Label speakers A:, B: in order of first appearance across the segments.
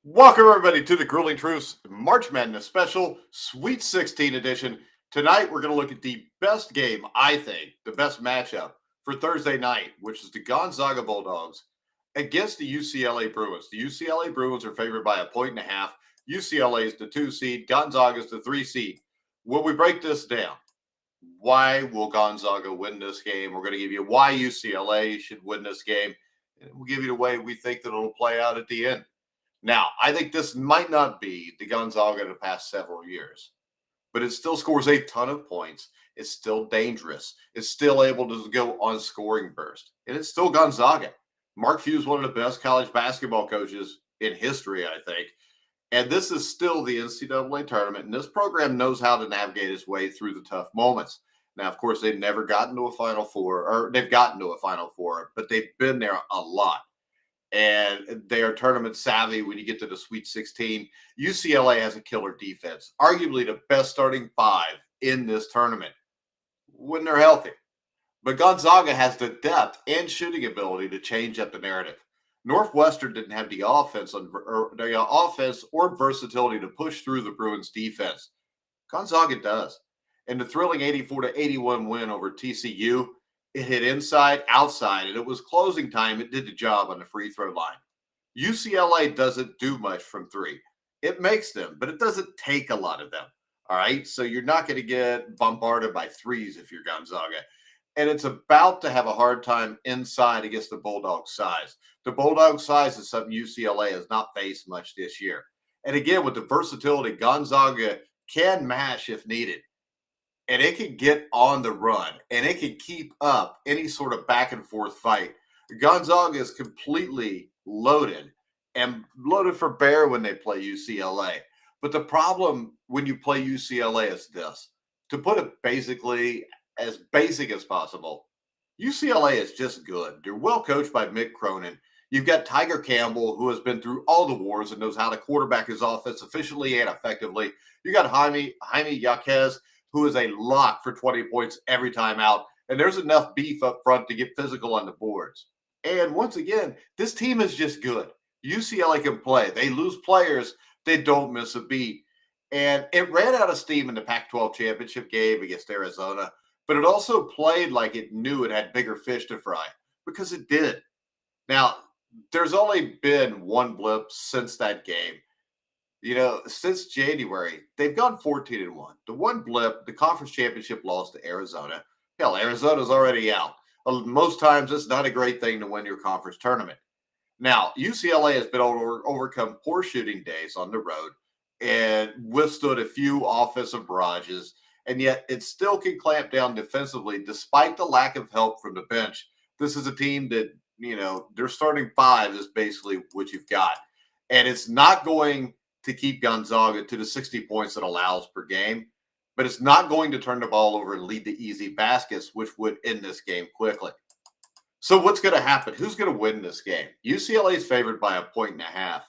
A: Welcome, everybody, to the Grueling Truths March Madness Special, Sweet 16 edition. Tonight, we're going to look at the best game, I think, the best matchup for Thursday night, which is the Gonzaga Bulldogs against the UCLA Bruins. The UCLA Bruins are favored by 1.5. UCLA is the 2 seed. Gonzaga is the 3 seed. When we break this down, why will Gonzaga win this game? We're going to give you why UCLA should win this game. And we'll give you the way we think that it'll play out at the end. Now, I think this might not be the Gonzaga of the past several years, but it still scores a ton of points. It's still dangerous. It's still able to go on scoring burst. And it's still Gonzaga. Mark Few is one of the best college basketball coaches in history, I think. And this is still the NCAA tournament, and this program knows how to navigate its way through the tough moments. Now, of course, they've never gotten to a Final Four, or they've gotten to a Final Four, but they've been there a lot. And they are tournament savvy when you get to the Sweet 16. UCLA has a killer defense, arguably the best starting five in this tournament when they're healthy. But Gonzaga has the depth and shooting ability to change up the narrative. Northwestern didn't have the offense or versatility to push through the Bruins defense. Gonzaga does. And the thrilling 84-81 win over TCU, it hit inside, outside, and it was closing time. It did the job on the free throw line. UCLA doesn't do much from three. It makes them, but it doesn't take a lot of them. All right. So you're not going to get bombarded by threes if you're Gonzaga. And it's about to have a hard time inside against the Bulldog size. The Bulldog size is something UCLA has not faced much this year. And again, with the versatility, Gonzaga can mash if needed. And it can get on the run, and it can keep up any sort of back and forth fight. Gonzaga is completely loaded and loaded for bear when they play UCLA. But the problem when you play UCLA is this. To put it basically as basic as possible, UCLA is just good. They're well coached by Mick Cronin. You've got Tiger Campbell, who has been through all the wars and knows how to quarterback his offense efficiently and effectively. You got Jaime Jaquez, who is a lock for 20 points every time out. And there's enough beef up front to get physical on the boards. And once again, this team is just good. UCLA can play. They lose players. They don't miss a beat. And it ran out of steam in the Pac-12 championship game against Arizona, but it also played like it knew it had bigger fish to fry, because it did. Now, there's only been one blip since that game. Since January, they've gone 14-1. The one blip, the conference championship loss to Arizona. Hell, Arizona's already out. Most times, it's not a great thing to win your conference tournament. Now, UCLA has been able to overcome poor shooting days on the road and withstood a few offensive barrages, and yet it still can clamp down defensively despite the lack of help from the bench. This is a team that, their starting five is basically what you've got. And it's not going to keep Gonzaga to the 60 points it allows per game, but it's not going to turn the ball over and lead to easy baskets, which would end this game quickly. So what's going to happen? Who's going to win this game? UCLA is favored by 1.5.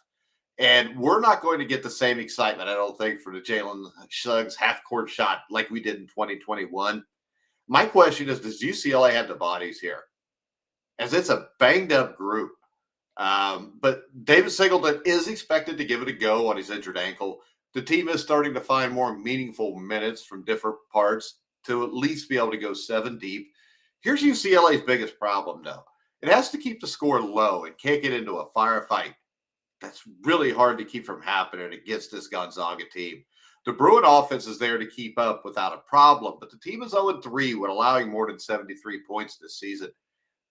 A: And we're not going to get the same excitement, I don't think, for the Jalen Suggs half-court shot like we did in 2021. My question is, does UCLA have the bodies here? As it's a banged-up group. But David Singleton is expected to give it a go on his injured ankle. The team is starting to find more meaningful minutes from different parts to at least be able to go 7 deep. Here's UCLA's biggest problem, though. It has to keep the score low and can't get into a firefight. That's really hard to keep from happening against this Gonzaga team. The Bruin offense is there to keep up without a problem, but the team is 0-3 when allowing more than 73 points this season.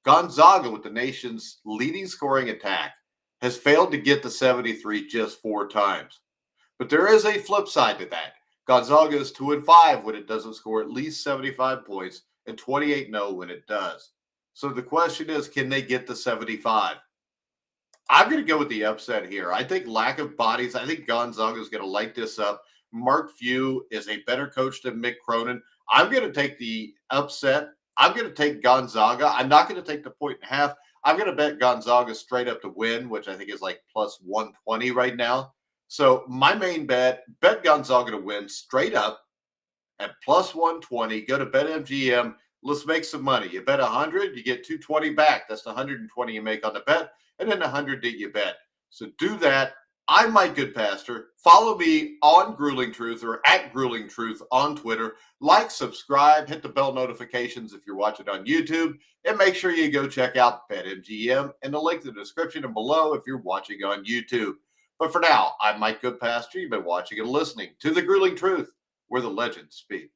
A: Gonzaga, with the nation's leading scoring attack, has failed to get to 73 just 4 times. But there is a flip side to that. Gonzaga is 2-5 when it doesn't score at least 75 points and 28-0 when it does. So the question is, can they get to 75? I'm going to go with the upset here. I think lack of bodies. I think Gonzaga is going to light this up. Mark Few is a better coach than Mick Cronin. I'm going to take the upset. I'm going to take Gonzaga. I'm not going to take the 1.5. I'm going to bet Gonzaga straight up to win, which I think is like plus 120 right now. So my main bet Gonzaga to win straight up at plus 120. Go to BetMGM. Let's make some money. You bet 100, you get 220 back. That's the 120 you make on the bet, and then the 100 that you bet. So do that. I'm Mike Goodpaster. Follow me on Grueling Truth or at Grueling Truth on Twitter. Like, subscribe, hit the bell notifications if you're watching on YouTube, and make sure you go check out BetMGM and the link in the description and below if you're watching on YouTube. But for now, I'm Mike Goodpaster. You've been watching and listening to The Grueling Truth, where the legends speak.